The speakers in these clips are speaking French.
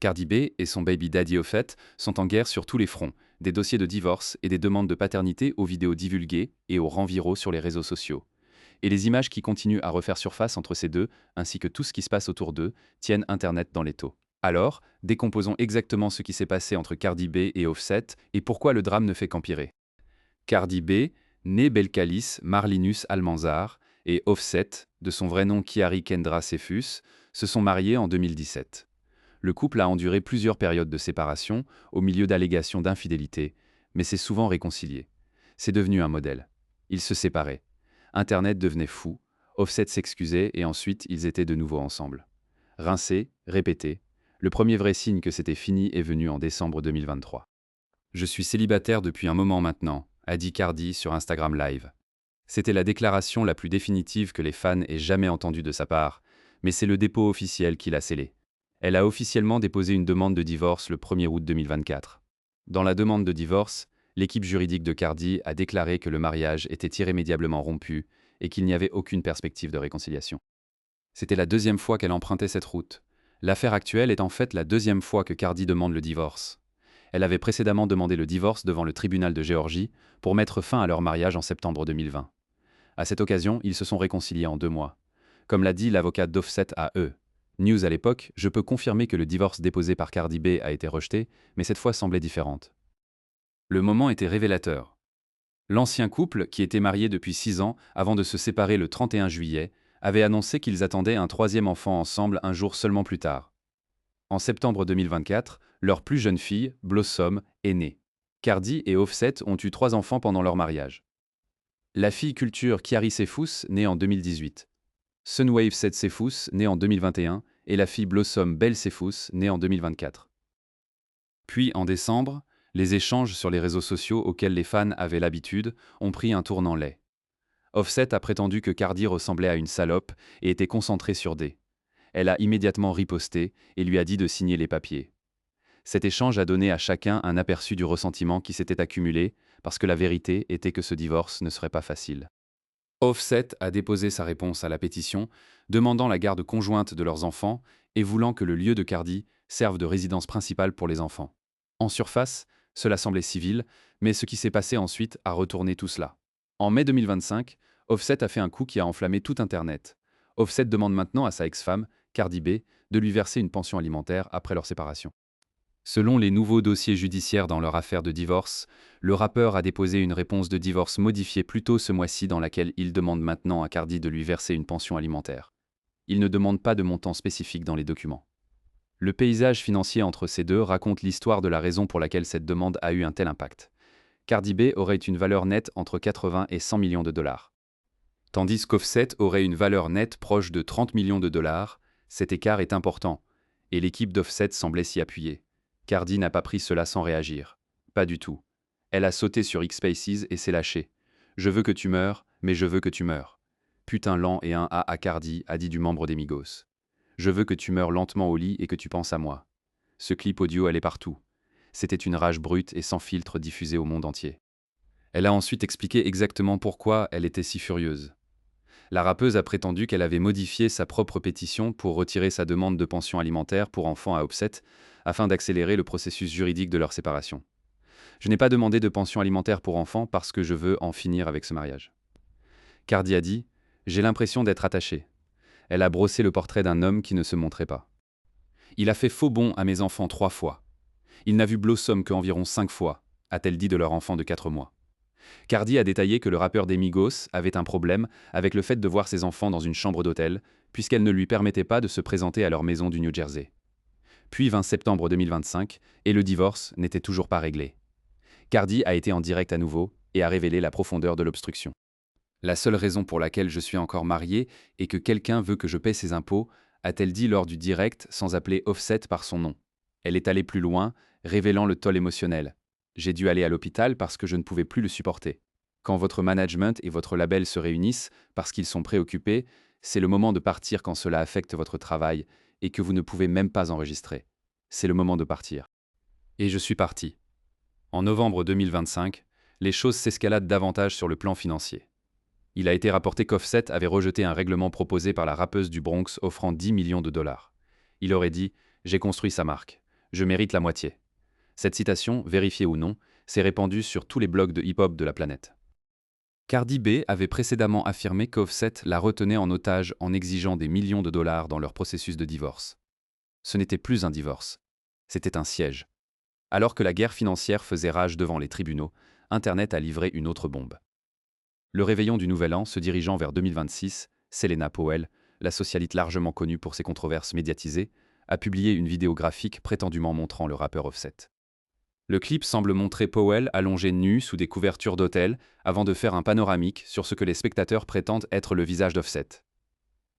Cardi B et son baby daddy Offset sont en guerre sur tous les fronts, des dossiers de divorce et des demandes de paternité aux vidéos divulguées et aux rangs viraux sur les réseaux sociaux. Et les images qui continuent à refaire surface entre ces deux, ainsi que tout ce qui se passe autour d'eux, tiennent Internet dans l'étau. Alors, décomposons exactement ce qui s'est passé entre Cardi B et Offset et pourquoi le drame ne fait qu'empirer. Cardi B, née Belcalis Marlinus Almanzar, et Offset, de son vrai nom Kiari Kendra Cephus, se sont mariés en 2017. Le couple a enduré plusieurs périodes de séparation, au milieu d'allégations d'infidélité, mais s'est souvent réconcilié. C'est devenu un modèle. Ils se séparaient. Internet devenait fou, Offset s'excusait et ensuite ils étaient de nouveau ensemble. Rincé, répété, le premier vrai signe que c'était fini est venu en décembre 2023. Je suis célibataire depuis un moment maintenant, a dit Cardi sur Instagram Live. C'était la déclaration la plus définitive que les fans aient jamais entendue de sa part, mais c'est le dépôt officiel qui l'a scellé. Elle a officiellement déposé une demande de divorce le 1er août 2024. Dans la demande de divorce, l'équipe juridique de Cardi a déclaré que le mariage était irrémédiablement rompu et qu'il n'y avait aucune perspective de réconciliation. C'était la deuxième fois qu'elle empruntait cette route. L'affaire actuelle est en fait la deuxième fois que Cardi demande le divorce. Elle avait précédemment demandé le divorce devant le tribunal de Géorgie pour mettre fin à leur mariage en septembre 2020. À cette occasion, ils se sont réconciliés en 2 mois. Comme l'a dit l'avocat d'Offset à eux. News à l'époque, je peux confirmer que le divorce déposé par Cardi B a été rejeté, mais cette fois semblait différente. Le moment était révélateur. L'ancien couple, qui était marié depuis 6 ans avant de se séparer le 31 juillet, avait annoncé qu'ils attendaient un 3e enfant ensemble un jour seulement plus tard. En septembre 2024, leur plus jeune fille, Blossom, est née. Cardi et Offset ont eu 3 enfants pendant leur mariage. La fille culture Kiari Cephus, née en 2018. Sunwave Seth Cephus, née en 2021, et la fille Blossom Belle Cephus, née en 2024. Puis, en décembre, les échanges sur les réseaux sociaux auxquels les fans avaient l'habitude ont pris un tournant laid. Offset a prétendu que Cardi ressemblait à une salope et était concentrée sur D. Elle a immédiatement riposté et lui a dit de signer les papiers. Cet échange a donné à chacun un aperçu du ressentiment qui s'était accumulé, parce que la vérité était que ce divorce ne serait pas facile. Offset a déposé sa réponse à la pétition, demandant la garde conjointe de leurs enfants et voulant que le lieu de Cardi serve de résidence principale pour les enfants. En surface, cela semblait civil, mais ce qui s'est passé ensuite a retourné tout cela. En mai 2025, Offset a fait un coup qui a enflammé tout Internet. Offset demande maintenant à sa ex-femme, Cardi B, de lui verser une pension alimentaire après leur séparation. Selon les nouveaux dossiers judiciaires dans leur affaire de divorce, le rappeur a déposé une réponse de divorce modifiée plus tôt ce mois-ci dans laquelle il demande maintenant à Cardi de lui verser une pension alimentaire. Il ne demande pas de montant spécifique dans les documents. Le paysage financier entre ces deux raconte l'histoire de la raison pour laquelle cette demande a eu un tel impact. Cardi B aurait une valeur nette entre 80 et 100 millions de dollars. Tandis qu'Offset aurait une valeur nette proche de 30 millions de dollars, cet écart est important, et l'équipe d'Offset semblait s'y appuyer. Cardi n'a pas pris cela sans réagir. Pas du tout. Elle a sauté sur X-Spaces et s'est lâchée. « Je veux que tu meurs, mais je veux que tu meurs. » Putain lent et un A à Cardi, a dit du membre des Migos. « Je veux que tu meurs lentement au lit et que tu penses à moi. » Ce clip audio allait partout. C'était une rage brute et sans filtre diffusée au monde entier. Elle a ensuite expliqué exactement pourquoi elle était si furieuse. La rappeuse a prétendu qu'elle avait modifié sa propre pétition pour retirer sa demande de pension alimentaire pour enfants à Offset, afin d'accélérer le processus juridique de leur séparation. Je n'ai pas demandé de pension alimentaire pour enfants parce que je veux en finir avec ce mariage. Cardi a dit « J'ai l'impression d'être attachée ». Elle a brossé le portrait d'un homme qui ne se montrait pas. Il a fait faux bond à mes enfants 3 fois. Il n'a vu Blossom qu'environ 5 fois, a-t-elle dit de leur enfant de 4 mois. Cardi a détaillé que le rappeur des Migos avait un problème avec le fait de voir ses enfants dans une chambre d'hôtel, puisqu'elle ne lui permettait pas de se présenter à leur maison du New Jersey. Puis 20 septembre 2025, et le divorce n'était toujours pas réglé. Cardi a été en direct à nouveau et a révélé la profondeur de l'obstruction. La seule raison pour laquelle je suis encore mariée est que quelqu'un veut que je paie ses impôts, a-t-elle dit lors du direct sans appeler Offset par son nom. Elle est allée plus loin, révélant le toll émotionnel. J'ai dû aller à l'hôpital parce que je ne pouvais plus le supporter. Quand votre management et votre label se réunissent parce qu'ils sont préoccupés, c'est le moment de partir quand cela affecte votre travail et que vous ne pouvez même pas enregistrer. C'est le moment de partir. Et je suis parti. En novembre 2025, les choses s'escaladent davantage sur le plan financier. Il a été rapporté qu'Offset avait rejeté un règlement proposé par la rappeuse du Bronx offrant 10 millions de dollars. Il aurait dit « J'ai construit sa marque. Je mérite la moitié. Cette citation, vérifiée ou non, s'est répandue sur tous les blogs de hip-hop de la planète. Cardi B avait précédemment affirmé qu'Offset la retenait en otage en exigeant des millions de dollars dans leur processus de divorce. Ce n'était plus un divorce, c'était un siège. Alors que la guerre financière faisait rage devant les tribunaux, Internet a livré une autre bombe. Le réveillon du Nouvel An se dirigeant vers 2026, Selena Powell, la socialite largement connue pour ses controverses médiatisées, a publié une vidéo graphique prétendument montrant le rappeur Offset. Le clip semble montrer Powell allongé nu sous des couvertures d'hôtel avant de faire un panoramique sur ce que les spectateurs prétendent être le visage d'Offset.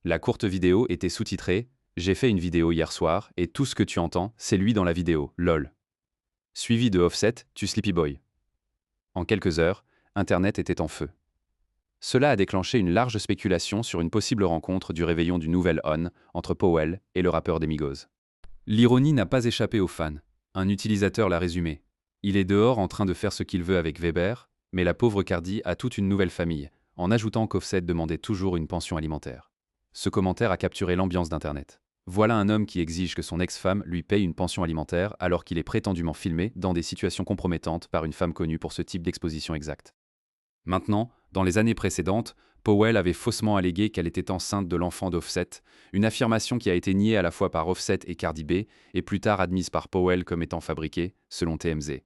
La courte vidéo était sous-titrée « J'ai fait une vidéo hier soir et tout ce que tu entends, c'est lui dans la vidéo, lol ». Suivi de Offset, tu Sleepy Boy. En quelques heures, Internet était en feu. Cela a déclenché une large spéculation sur une possible rencontre du réveillon du Nouvel On entre Powell et le rappeur des Migos. L'ironie n'a pas échappé aux fans. Un utilisateur l'a résumé. Il est dehors en train de faire ce qu'il veut avec Weber, mais la pauvre Cardi a toute une nouvelle famille, en ajoutant qu'Offset demandait toujours une pension alimentaire. Ce commentaire a capturé l'ambiance d'Internet. Voilà un homme qui exige que son ex-femme lui paye une pension alimentaire alors qu'il est prétendument filmé dans des situations compromettantes par une femme connue pour ce type d'exposition exacte. Maintenant, dans les années précédentes, Powell avait faussement allégué qu'elle était enceinte de l'enfant d'Offset, une affirmation qui a été niée à la fois par Offset et Cardi B, et plus tard admise par Powell comme étant fabriquée, selon TMZ.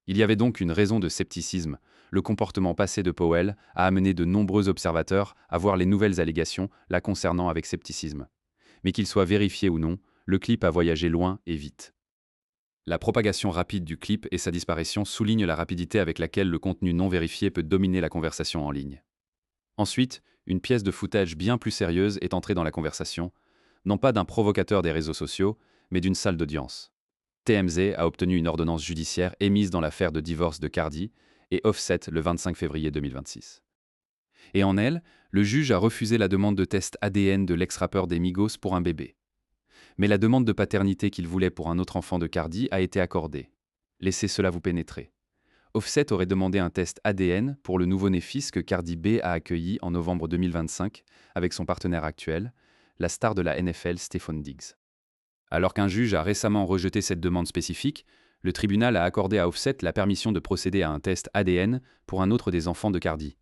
Il y avait donc une raison de scepticisme. Le comportement passé de Powell a amené de nombreux observateurs à voir les nouvelles allégations la concernant avec scepticisme. Mais qu'il soit vérifié ou non, le clip a voyagé loin et vite. La propagation rapide du clip et sa disparition soulignent la rapidité avec laquelle le contenu non vérifié peut dominer la conversation en ligne. Ensuite, une pièce de footage bien plus sérieuse est entrée dans la conversation, non pas d'un provocateur des réseaux sociaux, mais d'une salle d'audience. TMZ a obtenu une ordonnance judiciaire émise dans l'affaire de divorce de Cardi et Offset le 25 février 2026. Et en elle, le juge a refusé la demande de test ADN de l'ex-rappeur des Migos pour un bébé. Mais la demande de paternité qu'il voulait pour un autre enfant de Cardi a été accordée. Laissez cela vous pénétrer. Offset aurait demandé un test ADN pour le nouveau-né fils que Cardi B a accueilli en novembre 2025 avec son partenaire actuel, la star de la NFL Stephon Diggs. Alors qu'un juge a récemment rejeté cette demande spécifique, le tribunal a accordé à Offset la permission de procéder à un test ADN pour un autre des enfants de Cardi.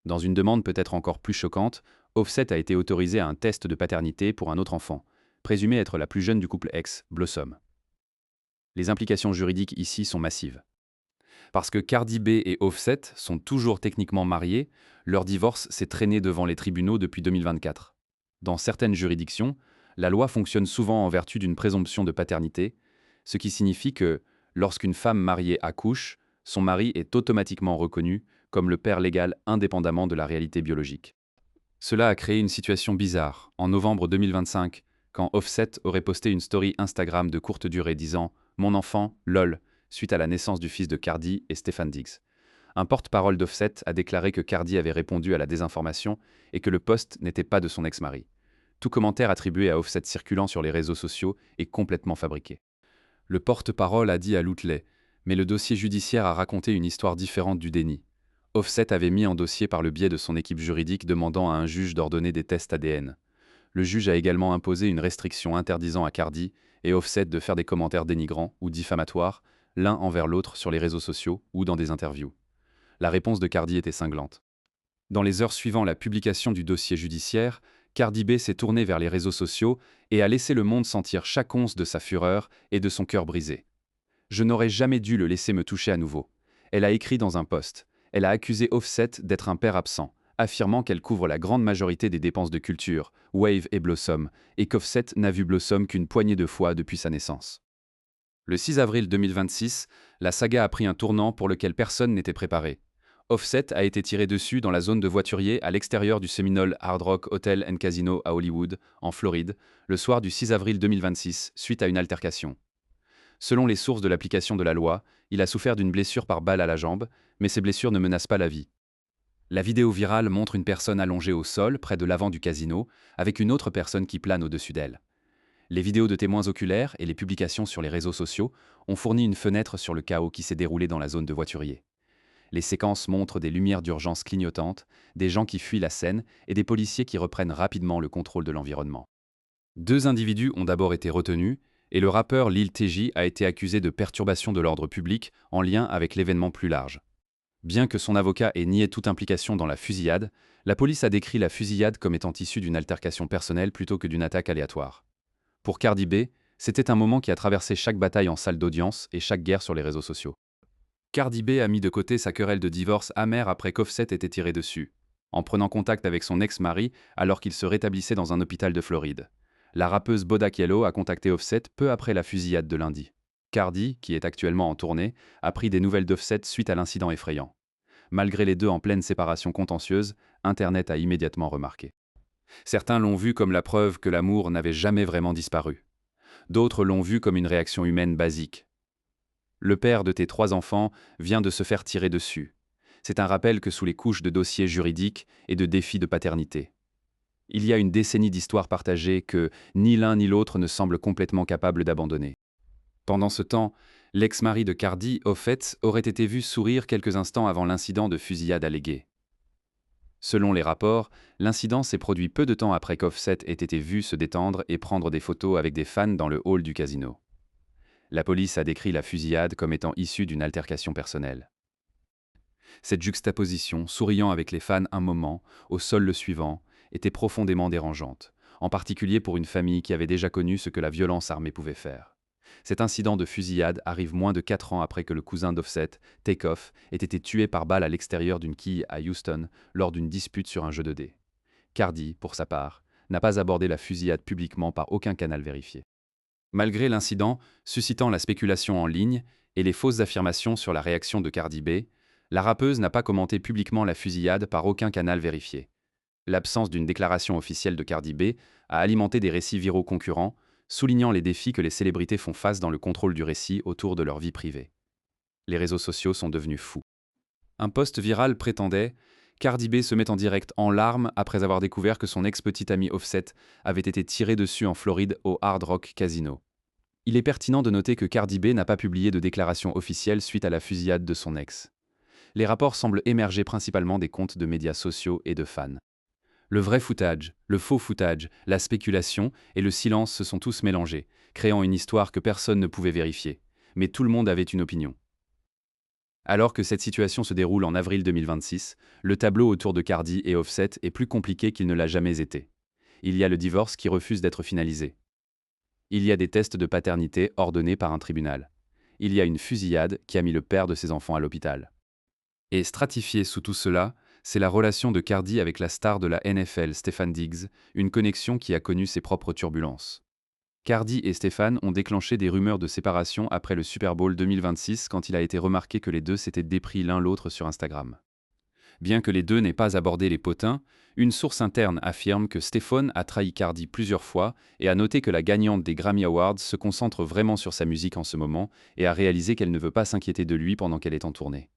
Dans une demande peut-être encore plus choquante, Offset a été autorisé à un test de paternité pour un autre enfant, présumé être la plus jeune du couple ex, Blossom. Les implications juridiques ici sont massives. Parce que Cardi B et Offset sont toujours techniquement mariés, leur divorce s'est traîné devant les tribunaux depuis 2024. Dans certaines juridictions, la loi fonctionne souvent en vertu d'une présomption de paternité, ce qui signifie que, lorsqu'une femme mariée accouche, son mari est automatiquement reconnu comme le père légal indépendamment de la réalité biologique. Cela a créé une situation bizarre. En novembre 2025, quand Offset aurait posté une story Instagram de courte durée disant « Mon enfant, lol », suite à la naissance du fils de Cardi et Stephon Diggs. Un porte-parole d'Offset a déclaré que Cardi avait répondu à la désinformation et que le post n'était pas de son ex-mari. Tout commentaire attribué à Offset circulant sur les réseaux sociaux est complètement fabriqué. Le porte-parole a dit à l'Outlet, mais le dossier judiciaire a raconté une histoire différente du déni. Offset avait mis en dossier par le biais de son équipe juridique demandant à un juge d'ordonner des tests ADN. Le juge a également imposé une restriction interdisant à Cardi et Offset de faire des commentaires dénigrants ou diffamatoires, l'un envers l'autre sur les réseaux sociaux ou dans des interviews. La réponse de Cardi était cinglante. Dans les heures suivant la publication du dossier judiciaire, Cardi B s'est tournée vers les réseaux sociaux et a laissé le monde sentir chaque once de sa fureur et de son cœur brisé. « Je n'aurais jamais dû le laisser me toucher à nouveau », elle a écrit dans un post. Elle a accusé Offset d'être un père absent, affirmant qu'elle couvre la grande majorité des dépenses de culture, Wave et Blossom, et qu'Offset n'a vu Blossom qu'une poignée de fois depuis sa naissance. Le 6 avril 2026, la saga a pris un tournant pour lequel personne n'était préparé. Offset a été tiré dessus dans la zone de voiturier à l'extérieur du Seminole Hard Rock Hotel and Casino à Hollywood, en Floride, le soir du 6 avril 2026, suite à une altercation. Selon les sources de l'application de la loi, il a souffert d'une blessure par balle à la jambe, mais ces blessures ne menacent pas la vie. La vidéo virale montre une personne allongée au sol près de l'avant du casino, avec une autre personne qui plane au-dessus d'elle. Les vidéos de témoins oculaires et les publications sur les réseaux sociaux ont fourni une fenêtre sur le chaos qui s'est déroulé dans la zone de voiturier. Les séquences montrent des lumières d'urgence clignotantes, des gens qui fuient la scène et des policiers qui reprennent rapidement le contrôle de l'environnement. 2 individus ont d'abord été retenus, et le rappeur Lil Tjay a été accusé de perturbation de l'ordre public en lien avec l'événement plus large. Bien que son avocat ait nié toute implication dans la fusillade, la police a décrit la fusillade comme étant issue d'une altercation personnelle plutôt que d'une attaque aléatoire. Pour Cardi B, c'était un moment qui a traversé chaque bataille en salle d'audience et chaque guerre sur les réseaux sociaux. Cardi B a mis de côté sa querelle de divorce amère après qu'Offset ait été tiré dessus, en prenant contact avec son ex-mari alors qu'il se rétablissait dans un hôpital de Floride. La rappeuse Bodak Yellow a contacté Offset peu après la fusillade de lundi. Cardi, qui est actuellement en tournée, a pris des nouvelles d'Offset suite à l'incident effrayant. Malgré les deux en pleine séparation contentieuse, Internet a immédiatement remarqué. Certains l'ont vu comme la preuve que l'amour n'avait jamais vraiment disparu. D'autres l'ont vu comme une réaction humaine basique. Le père de tes 3 enfants vient de se faire tirer dessus. C'est un rappel que sous les couches de dossiers juridiques et de défis de paternité. Il y a une décennie d'histoires partagées que ni l'un ni l'autre ne semble complètement capable d'abandonner. Pendant ce temps, l'ex-mari de Cardi, Offset, aurait été vu sourire quelques instants avant l'incident de fusillade allégué. Selon les rapports, l'incident s'est produit peu de temps après qu'Offset ait été vu se détendre et prendre des photos avec des fans dans le hall du casino. La police a décrit la fusillade comme étant issue d'une altercation personnelle. Cette juxtaposition, souriant avec les fans un moment, au sol le suivant, était profondément dérangeante, en particulier pour une famille qui avait déjà connu ce que la violence armée pouvait faire. Cet incident de fusillade arrive moins de 4 ans après que le cousin d'Offset, Takeoff, ait été tué par balle à l'extérieur d'une quille à Houston lors d'une dispute sur un jeu de dés. Cardi, pour sa part, n'a pas abordé la fusillade publiquement par aucun canal vérifié. Malgré l'incident, suscitant la spéculation en ligne et les fausses affirmations sur la réaction de Cardi B, la rappeuse n'a pas commenté publiquement la fusillade par aucun canal vérifié. L'absence d'une déclaration officielle de Cardi B a alimenté des récits viraux concurrents, soulignant les défis que les célébrités font face dans le contrôle du récit autour de leur vie privée. Les réseaux sociaux sont devenus fous. Un post viral prétendait « Cardi B se met en direct en larmes après avoir découvert que son ex-petit ami Offset avait été tiré dessus en Floride au Hard Rock Casino ». Il est pertinent de noter que Cardi B n'a pas publié de déclaration officielle suite à la fusillade de son ex. Les rapports semblent émerger principalement des comptes de médias sociaux et de fans. Le vrai footage, le faux footage, la spéculation et le silence se sont tous mélangés, créant une histoire que personne ne pouvait vérifier. Mais tout le monde avait une opinion. Alors que cette situation se déroule en avril 2026, le tableau autour de Cardi et Offset est plus compliqué qu'il ne l'a jamais été. Il y a le divorce qui refuse d'être finalisé. Il y a des tests de paternité ordonnés par un tribunal. Il y a une fusillade qui a mis le père de ses enfants à l'hôpital. Et stratifié sous tout cela, c'est la relation de Cardi avec la star de la NFL, Stefan Diggs, une connexion qui a connu ses propres turbulences. Cardi et Stefan ont déclenché des rumeurs de séparation après le Super Bowl 2026 quand il a été remarqué que les deux s'étaient dépris l'un l'autre sur Instagram. Bien que les deux n'aient pas abordé les potins, une source interne affirme que Stefan a trahi Cardi plusieurs fois et a noté que la gagnante des Grammy Awards se concentre vraiment sur sa musique en ce moment et a réalisé qu'elle ne veut pas s'inquiéter de lui pendant qu'elle est en tournée.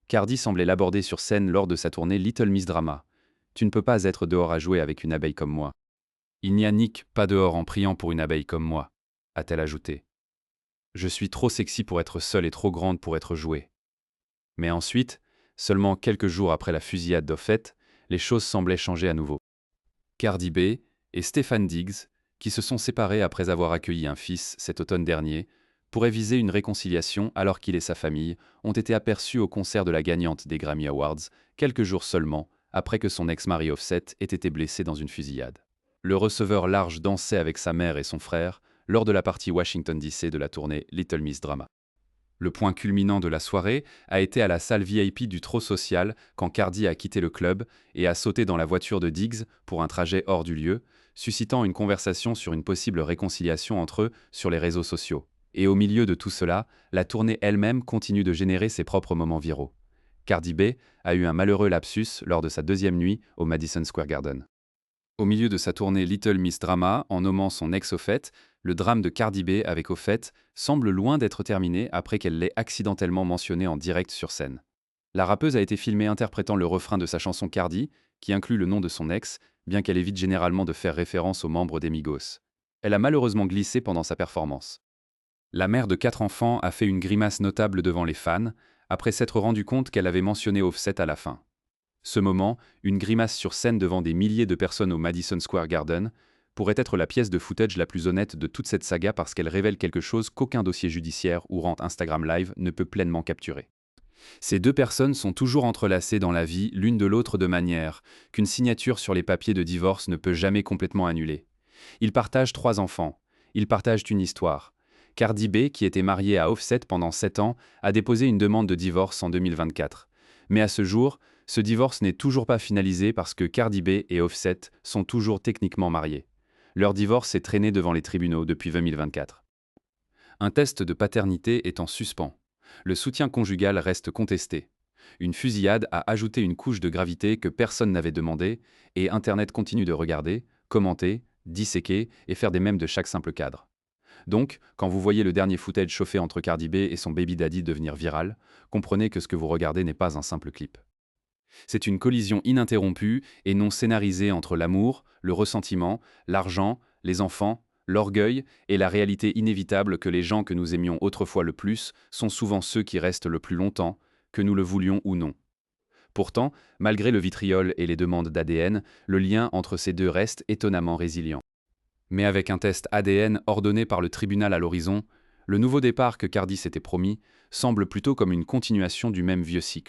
Cardi semblait l'aborder sur scène lors de sa tournée Little Miss Drama. « Tu ne peux pas être dehors à jouer avec une abeille comme moi. » « Il n'y a Nick pas dehors en priant pour une abeille comme moi, » a-t-elle ajouté. « Je suis trop sexy pour être seule et trop grande pour être jouée. » Mais ensuite, seulement quelques jours après la fusillade d'Offset, les choses semblaient changer à nouveau. Cardi B et Stefan Diggs, qui se sont séparés après avoir accueilli un fils cet automne dernier, pourraient viser une réconciliation alors qu'il et sa famille ont été aperçus au concert de la gagnante des Grammy Awards, quelques jours seulement après que son ex-mari Offset ait été blessé dans une fusillade. Le receveur large dansait avec sa mère et son frère lors de la partie Washington DC de la tournée Little Miss Drama. Le point culminant de la soirée a été à la salle VIP du Trop Social quand Cardi a quitté le club et a sauté dans la voiture de Diggs pour un trajet hors du lieu, suscitant une conversation sur une possible réconciliation entre eux sur les réseaux sociaux. Et au milieu de tout cela, la tournée elle-même continue de générer ses propres moments viraux. Cardi B a eu un malheureux lapsus lors de sa deuxième nuit au Madison Square Garden. Au milieu de sa tournée Little Miss Drama, en nommant son ex Offset, le drame de Cardi B avec Offset semble loin d'être terminé après qu'elle l'ait accidentellement mentionné en direct sur scène. La rappeuse a été filmée interprétant le refrain de sa chanson Cardi, qui inclut le nom de son ex, bien qu'elle évite généralement de faire référence aux membres des Migos. Elle a malheureusement glissé pendant sa performance. La mère de 4 enfants a fait une grimace notable devant les fans, après s'être rendu compte qu'elle avait mentionné Offset à la fin. Ce moment, une grimace sur scène devant des milliers de personnes au Madison Square Garden, pourrait être la pièce de footage la plus honnête de toute cette saga parce qu'elle révèle quelque chose qu'aucun dossier judiciaire ou rente Instagram Live ne peut pleinement capturer. Ces deux personnes sont toujours entrelacées dans la vie l'une de l'autre de manière qu'une signature sur les papiers de divorce ne peut jamais complètement annuler. Ils partagent 3 enfants. Ils partagent une histoire. Cardi B, qui était mariée à Offset pendant 7 ans, a déposé une demande de divorce en 2024. Mais à ce jour, ce divorce n'est toujours pas finalisé parce que Cardi B et Offset sont toujours techniquement mariés. Leur divorce est traîné devant les tribunaux depuis 2024. Un test de paternité est en suspens. Le soutien conjugal reste contesté. Une fusillade a ajouté une couche de gravité que personne n'avait demandé, et Internet continue de regarder, commenter, disséquer et faire des mèmes de chaque simple cadre. Donc, quand vous voyez le dernier footage chauffé entre Cardi B et son baby daddy devenir viral, comprenez que ce que vous regardez n'est pas un simple clip. C'est une collision ininterrompue et non scénarisée entre l'amour, le ressentiment, l'argent, les enfants, l'orgueil et la réalité inévitable que les gens que nous aimions autrefois le plus sont souvent ceux qui restent le plus longtemps, que nous le voulions ou non. Pourtant, malgré le vitriol et les demandes d'ADN, le lien entre ces deux reste étonnamment résilient. Mais avec un test ADN ordonné par le tribunal à l'horizon, le nouveau départ que Cardi s'était promis semble plutôt comme une continuation du même vieux cycle.